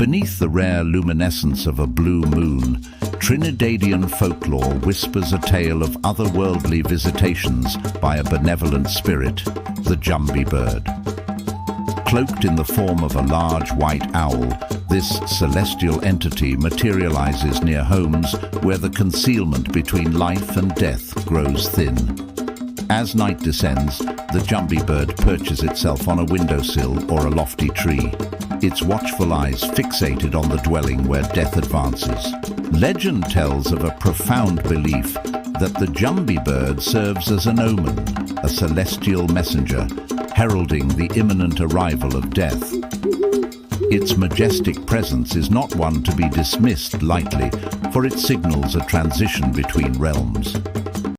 Beneath the rare luminescence of a blue moon, Trinidadian folklore whispers a tale of otherworldly visitations by a benevolent spirit, the Jumbie Bird. Cloaked in the form of a large white owl, this celestial entity materializes near homes where the concealment between life and death grows thin. As night descends, the Jumbie Bird perches itself on a windowsill or a lofty tree, its watchful eyes fixated on the dwelling where death advances. Legend tells of a profound belief that the Jumbie Bird serves as an omen, a celestial messenger, heralding the imminent arrival of death. Its majestic presence is not one to be dismissed lightly, for it signals a transition between realms.